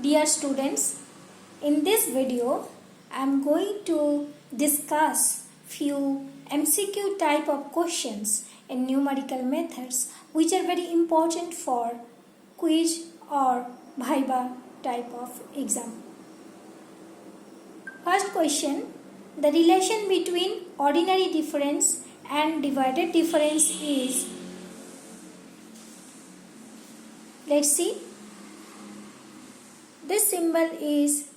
Dear students, in this video I am going to discuss few MCQ type of questions in numerical methods which are very important for quiz or viva type of exam. First question, the relation between ordinary difference and divided difference is, let's see. This symbol is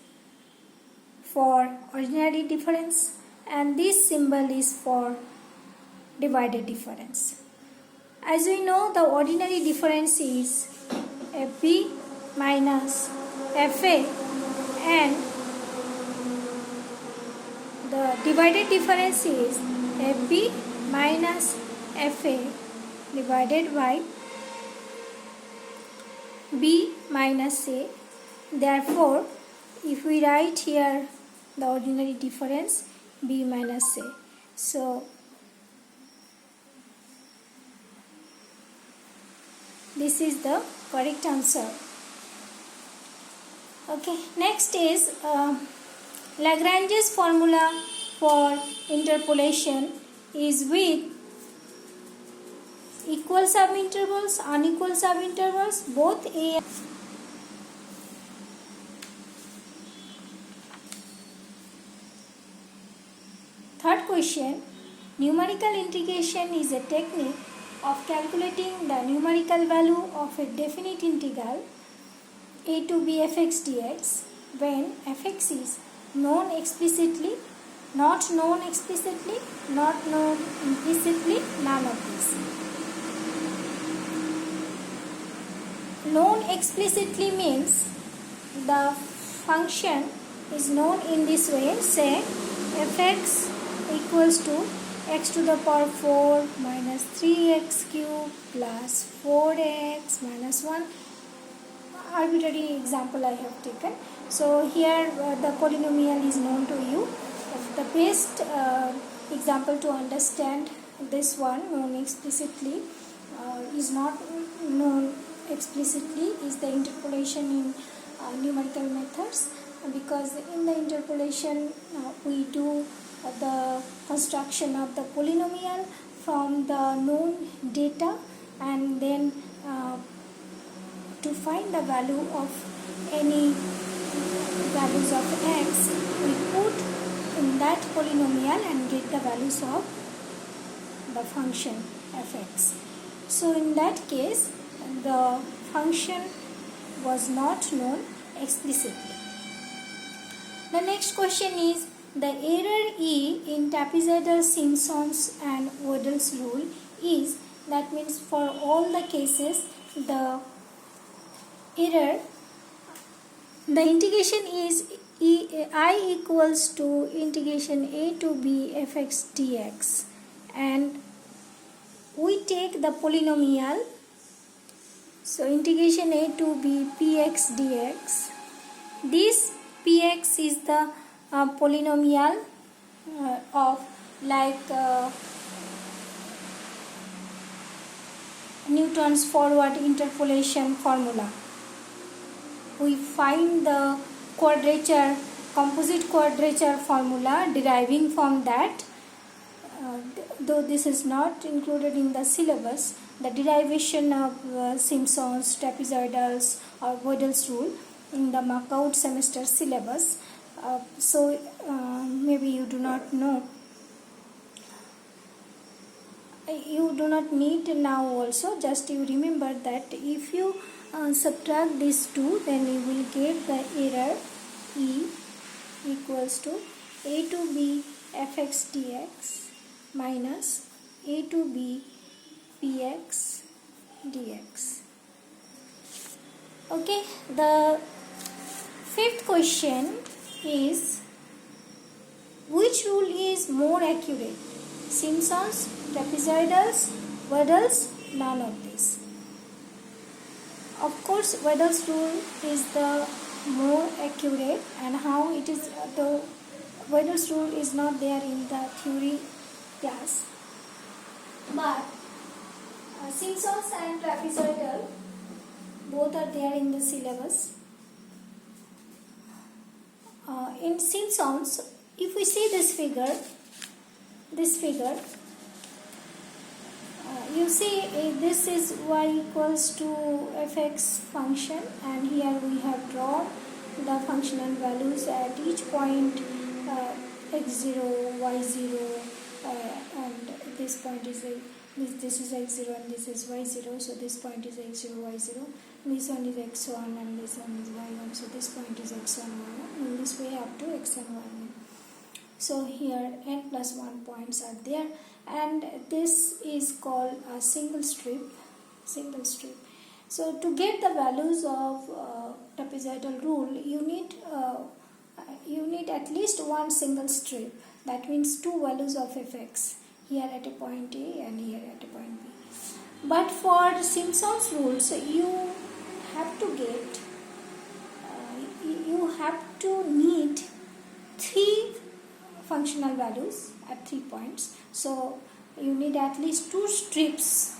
for ordinary difference and this symbol is for divided difference. As we know, the ordinary difference is FB minus FA and the divided difference is FB minus FA divided by B minus A. Therefore, if we write here the ordinary difference B minus A. So, this is the correct answer. Okay, next is Lagrange's formula for interpolation is with equal subintervals, unequal subintervals, both A and Third question, numerical integration is a technique of calculating the numerical value of a definite integral a to b fx dx when fx is known explicitly, not known explicitly, not known implicitly, none of this. Known explicitly means the function is known in this way, say fx equals to x to the power 4 minus 3x cube plus 4x minus 1. Arbitrary example I have taken. So here the polynomial is known to you. The best example to understand this one known explicitly is not known explicitly is the interpolation in numerical methods, because in the interpolation we do the construction of the polynomial from the known data, and then to find the value of any values of x, we put in that polynomial and get the values of the function fx. So in that case the function was not known explicitly. The next question is, the error E in trapezoidal Simpson's and Wedel's rule is, that means for all the cases the error, the integration is I equals to integration a to b fx dx, and we take the polynomial, so integration a to b px dx. This px is the polynomial of like Newton's forward interpolation formula. We find the quadrature, composite quadrature formula deriving from that. Though this is not included in the syllabus, the derivation of Simpson's, trapezoidals or Wedel's rule in the markout semester syllabus. So maybe you do not know. You do not need now also, just you remember that if you subtract these two, then you will get the error E equals to a to b fx dx minus a to b px dx. Okay, the fifth question is, which rule is more accurate? Simpson's, trapezoidals, Wedel's, none of this. Of course, Wedel's rule is the more accurate, and how it is, the Wedel's rule is not there in the theory class, but Simpson's and trapezoidal both are there in the syllabus. in Simpsons, if we see this figure, you see this is y equals to fx function, and here we have drawn the functional values at each point, x0, y0, and this point is this is x0 and this is y0, so this point is x0, y0, this one is x1 and this one is y1, so this point is x1, y1, in this way up to xn, y1. So here n plus 1 points are there, and this is called a single strip. So to get the values of trapezoidal rule, you need at least one single strip. That means two values of fx, here at a point A and here at a point B. But for Simpson's rules, you have to need three functional values at 3 points. So you need at least two strips.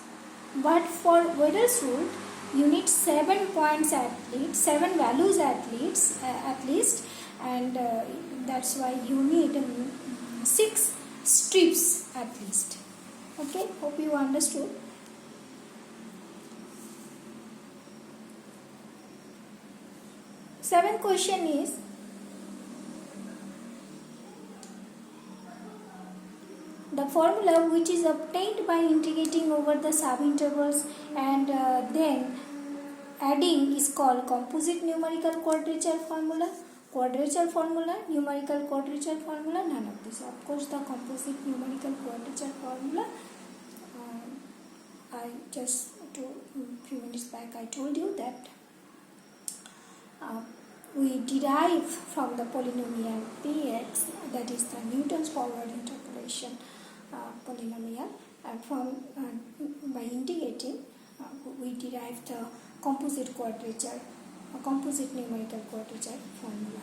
But for Wheeler's rule, you need 7 points at least, 7 values at least, and that's why you need 6 strips at least. Okay, hope you understood. Seventh question is, the formula which is obtained by integrating over the subintervals and then adding is called composite numerical quadrature formula, numerical quadrature formula, none of this. Of course, the composite numerical quadrature formula, I just a few minutes back I told you that we derive from the polynomial px, that is the Newton's forward interpolation polynomial, and from by integrating we derive the composite numerical quadrature formula.